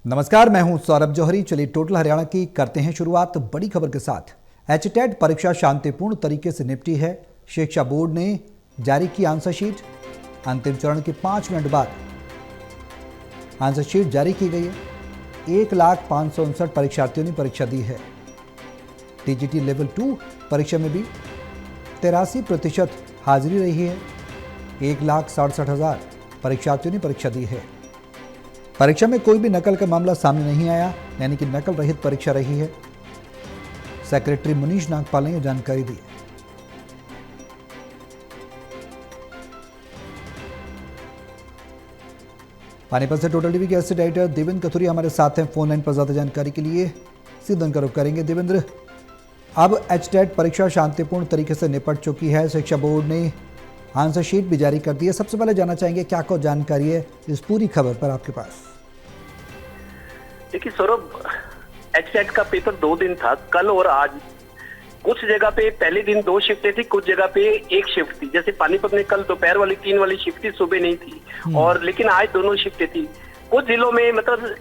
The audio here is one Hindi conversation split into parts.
नमस्कार, मैं हूं सौरभ जौहरी। चलिए टोटल हरियाणा की करते हैं शुरुआत बड़ी खबर के साथ। एचटेट परीक्षा शांतिपूर्ण तरीके से निपटी है। शिक्षा बोर्ड ने जारी की आंसर शीट। अंतिम चरण के 5 मिनट बाद आंसर शीट जारी की गई है। 1,05,59 परीक्षार्थियों ने परीक्षा दी है। टीजीटी लेवल 2 परीक्षा में भी 83% हाजिरी रही है। 1,67,000 परीक्षार्थियों ने परीक्षा दी है। परीक्षा में कोई भी नकल का मामला सामने नहीं आया, यानी कि नकल रहित परीक्षा रही है। सेक्रेटरी मनीष नागपाल ने यह जानकारी दी। पानीपत से टोटल टीवी के असिस्टेंट एडिटर देवेंद्र कथुरिया हमारे साथ हैं फोन लाइन पर ज्यादा जानकारी के लिए। सीधा उनका रुख करेंगे। देवेंद्र, अब एचटेट परीक्षा शांतिपूर्ण तरीके से निपट चुकी है। शिक्षा बोर्ड ने आंसर शीट भी जारी कर दी है। सबसे पहले जानना चाहेंगे क्या कुछ जानकारी है इस पूरी खबर पर आपके पास? देखिए सौरभ, एचटेट का पेपर 2 दिन था, कल और आज। कुछ जगह पे पहले दिन 2 शिफ्टें थी, कुछ जगह पे 1 शिफ्ट थी। जैसे पानीपत में कल दोपहर वाली 3 वाली शिफ्ट थी, सुबह नहीं थी। और लेकिन आज दोनों शिफ्टें थी। कुछ जिलों में मतलब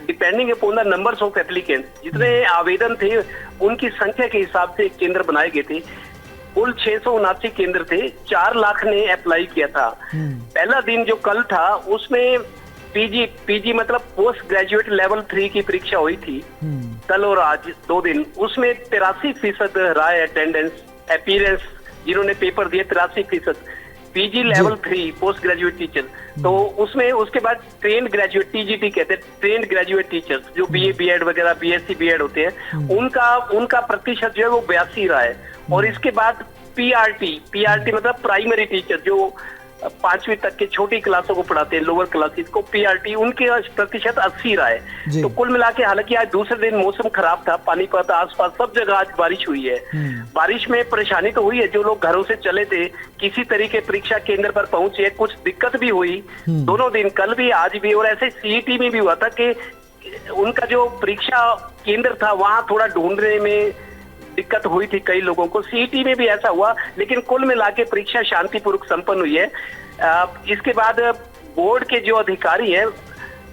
depending upon the numbers of applicant, जितने आवेदन थे उनकी संख्या के हिसाब से केंद्र बनाए गए थे। कुल 679 केंद्र थे। 4 लाख ने अप्लाई किया था। पहला दिन जो कल था उसमें पीजी मतलब पोस्ट ग्रेजुएट लेवल 3 की परीक्षा हुई थी। कल और आज 2 दिन, उसमें 83% रहा है अटेंडेंस, अपीयरेंस। जिन्होंने पेपर दिए 83%। PG level 3 post graduate teacher, तो उसमें उसके बाद ट्रेंड ग्रेजुएट, टीजीटी कहते हैं, ट्रेंड ग्रेजुएट टीचर्स जो बीए बीएड वगैरह बीएससी बीएड होते हैं, उनका प्रतिशत जो है वो 82 रहा है। और इसके बाद पीआरटी मतलब प्राइमरी टीचर जो 5वीं तक के छोटी क्लासों को पढ़ाते हैं, लोअर क्लासेस को, पीआरटी, उनके प्रतिशत 80 रहा है। तो कुल मिला के, हालांकि आज दूसरे दिन मौसम खराब था, पानीपत आसपास सब जगह आज बारिश हुई है। बारिश में परेशानी तो हुई है। जो लोग घरों से चले थे, किसी तरीके परीक्षा केंद्र पर पहुंचे, कुछ दिक्कत भी हुई दोनों दिन, कल भी आज भी। और ऐसे सीईटी में भी हुआ था कि उनका जो परीक्षा केंद्र था वहां थोड़ा ढूंढने में दिक्कत हुई थी कई लोगों को। सीईटी में भी ऐसा हुआ, लेकिन कुल मिला के परीक्षा शांतिपूर्वक संपन्न हुई है। इसके बाद बोर्ड के जो अधिकारी हैं,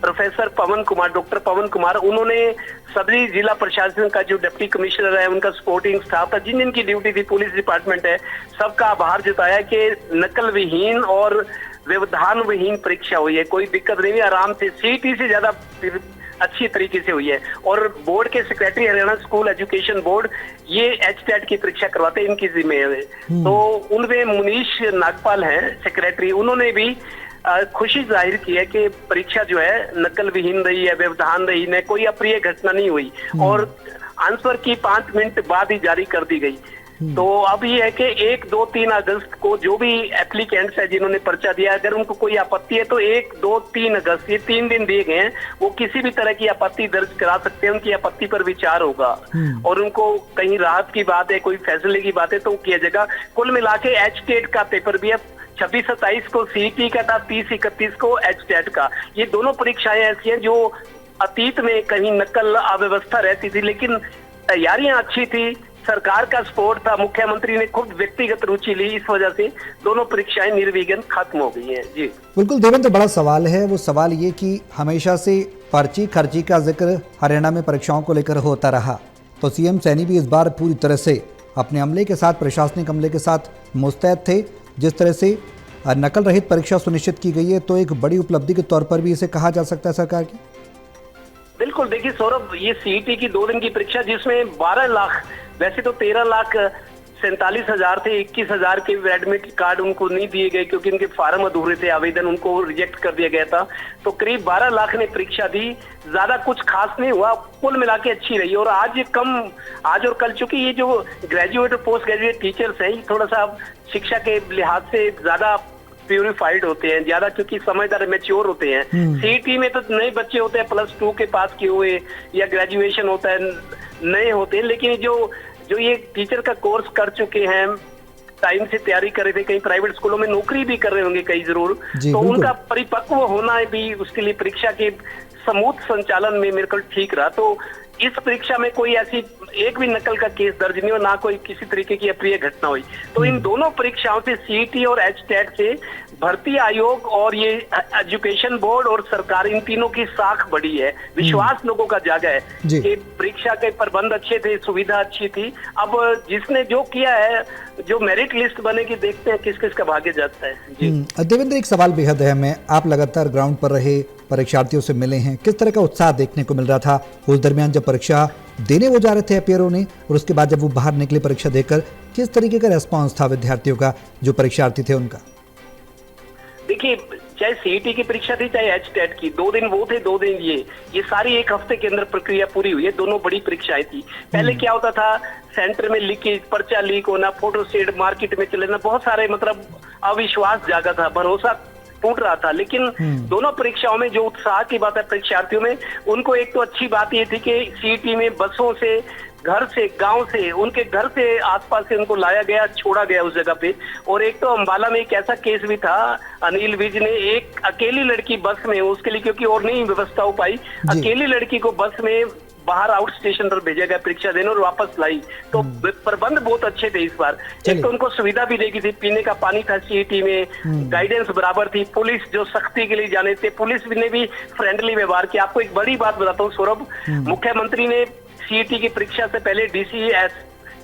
प्रोफेसर पवन कुमार, डॉक्टर पवन कुमार, उन्होंने सभी जिला प्रशासन का जो डिप्टी कमिश्नर है, उनका सपोर्टिंग स्टाफ था, जिन जिनकी ड्यूटी थी, पुलिस डिपार्टमेंट है, सबका आभार जताया कि नकल विहीन और व्यवधान विहीन परीक्षा हुई है। कोई दिक्कत नहीं है, आराम से, सीईटी से ज्यादा अच्छी तरीके से हुई है। और बोर्ड के secretary, Haryana school education board, ये एचटेट की परीक्षा करवाते हैं, इनकी जिम्मेदारी है। तो उनमें मनीष नागपाल हैं सेक्रेटरी, उन्होंने भी खुशी जाहिर की है कि परीक्षा जो है नकल विहीन रही है, व्यवधान रहीन है, कोई अप्रिय घटना नहीं हुई। और आंसर की 5 मिनट बाद ही जारी कर दी गई। तो अब ये है कि 1, 2, 3 अगस्त को जो भी एप्लीकेंट्स है जिन्होंने पर्चा दिया, अगर उनको कोई आपत्ति है तो 1, 2, 3 अगस्त, ये 3 दिन दिए गए हैं, वो किसी भी तरह की आपत्ति दर्ज करा सकते हैं। उनकी आपत्ति पर विचार होगा और उनको कहीं राहत की बात है, कोई फैसले की बात है तो किया जाएगा। कुल मिला के एचटेट का पेपर भी है 26-27 को सीईटी का था, 30-31 को एचटेट का। ये दोनों परीक्षाएं ऐसी हैं जो अतीत में कहीं नकल अव्यवस्था रहती थी, लेकिन तैयारियां अच्छी थी, सरकार का सपोर्ट था, मुख्यमंत्री ने खुद व्यक्तिगत रुचि ली, इस वजह से दोनों परीक्षाएं निर्विघ्न खत्म हो गई हैं। जी बिल्कुल देवेंद्र, बड़ा सवाल है। वो सवाल ये कि हमेशा से पर्ची खर्ची का जिक्र हरियाणा में परीक्षाओं को लेकर होता रहा, तो सीएम सैनी भी इस बार पूरी तरह से अपने अमले के साथ, प्रशासनिक अमले के साथ मुस्तैद थे। जिस तरह से नकल रहित परीक्षा सुनिश्चित की गई है, तो एक बड़ी उपलब्धि के तौर पर भी इसे कहा जा सकता है सरकार की। बिल्कुल, देखिए सौरभ, ये सीईटी की 2 दिन की परीक्षा, जिसमें 12 लाख, वैसे तो 13,47,000 थे, 21,000 के एडमिट कार्ड उनको नहीं दिए गए क्योंकि उनके फार्म अधूरे थे, आवेदन उनको रिजेक्ट कर दिया गया था। तो करीब 12 लाख ने परीक्षा दी, ज्यादा कुछ खास नहीं हुआ, कुल मिला के अच्छी रही। और आज और कल, चूंकि ये जो ग्रेजुएट और पोस्ट ग्रेजुएट टीचर्स है, थोड़ा सा शिक्षा के लिहाज से ज्यादा प्यूरिफाइड होते हैं, ज्यादा क्योंकि समझदार मैच्योर होते हैं। सीईटी में तो नए बच्चे होते हैं, +2 के पास किए हुए, या ग्रेजुएशन होता है, नए होते हैं। लेकिन जो ये टीचर का कोर्स कर चुके हैं, टाइम से तैयारी कर रहे थे, कहीं प्राइवेट स्कूलों में नौकरी भी कर रहे होंगे कई जरूर, तो उनका परिपक्व होना भी उसके लिए परीक्षा के समूह संचालन में मेरे को ठीक रहा। तो इस परीक्षा में कोई ऐसी एक भी नकल का केस दर्ज नहीं हो, ना कोई किसी तरीके की अप्रिय घटना हुई। तो इन दोनों परीक्षाओं से सीईटी और एचटेट से भर्ती आयोग और ये एजुकेशन बोर्ड और सरकार, इन तीनों की साख बढ़ी है, विश्वास लोगों का जागा है कि परीक्षा के प्रबंध अच्छे थे, सुविधा अच्छी थी। अब जिसने जो किया है, जो मेरिट लिस्ट बनेगी, देखते हैं किस किस का भाग्य जाता है। जी देवेंद्र, एक सवाल बेहद अहम है। आप लगातार ग्राउंड पर रहे, परीक्षार्थियों से मिले हैं, किस तरह का उत्साह देखने को मिल रहा था उस दरमियान जब परीक्षा देने वो जा रहे थे अपियरों ने, और उसके बाद जब वो बाहर निकले परीक्षा देकर, किस तरीके का रेस्पॉन्स था विद्यार्थियों का, जो परीक्षार्थी थे उनका? देखिए, चाहे सीईटी की परीक्षा थी चाहे एचटेट की, 2 दिन वो थे 2 दिन ये सारी एक हफ्ते के अंदर प्रक्रिया पूरी हुई है। दोनों बड़ी परीक्षाएं थी। पहले क्या होता था, सेंटर में लीकेज, पर्चा लीक होना, फोटो स्टेट मार्केट में चले जाना, बहुत सारे मतलब अविश्वास जागा था, भरोसा टूट रहा था। लेकिन दोनों परीक्षाओं में जो उत्साह की बात है परीक्षार्थियों में, उनको एक तो अच्छी बात ये थी कि सीईटी में बसों से, घर से, गांव से, उनके घर से आसपास से उनको लाया गया, छोड़ा गया उस जगह पे। और एक तो अंबाला में एक ऐसा केस भी था, अनिल विज ने एक अकेली लड़की बस में, उसके लिए क्योंकि और नहीं व्यवस्था हो पाई, अकेली लड़की को बस में बाहर आउट स्टेशन पर भेजा गया परीक्षा देने और वापस लाई। तो प्रबंध बहुत अच्छे थे इस बार। एक तो उनको सुविधा भी देगी थी, पीने का पानी था सीईटी में, गाइडेंस बराबर थी, पुलिस जो सख्ती के लिए जाने थे, पुलिस ने भी फ्रेंडली व्यवहार किया। आपको एक बड़ी बात बताता हूँ सौरभ, मुख्यमंत्री ने सीईटी की परीक्षा से पहले डीसी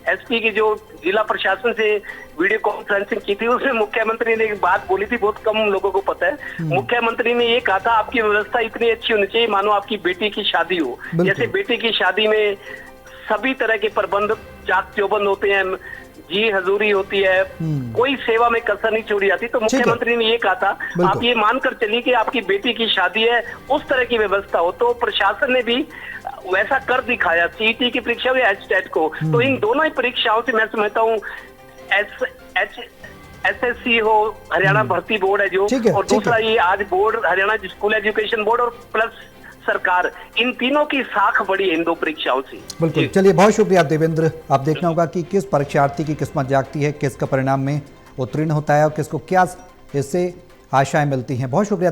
एसपी की जो जिला प्रशासन से वीडियो कॉन्फ्रेंसिंग की थी, उसमें मुख्यमंत्री ने एक बात बोली थी, बहुत कम लोगों को पता है। मुख्यमंत्री ने ये कहा था, आपकी व्यवस्था इतनी अच्छी होनी चाहिए मानो आपकी बेटी की शादी हो। जैसे बेटी की शादी में सभी तरह के प्रबंध चाक चौबंद होते हैं, जी हजूरी होती है, कोई सेवा में कसर नहीं छोड़ी जाती। तो मुख्यमंत्री ने ये कहा था, आप ये मानकर चलिए कि आपकी बेटी की शादी है, उस तरह की व्यवस्था हो। तो प्रशासन ने भी वैसा कर दिखाया सीईटी की परीक्षा या एचटेट को। तो इन दोनों ही परीक्षाओं से मैं समझता हूँ एसएससी हो, हरियाणा भर्ती बोर्ड है जो, और दूसरा ये आज board, Haryana school education board और प्लस सरकार, इन तीनों की साख बड़ी है इन 2 परीक्षाओं से। बिल्कुल, चलिए बहुत शुक्रिया देवेंद्र। आप देखना होगा कि किस परीक्षार्थी की किस्मत जागती है, किसका परिणाम में उत्तीर्ण होता है और किसको क्या इससे आशाएं मिलती हैं। बहुत शुक्रिया।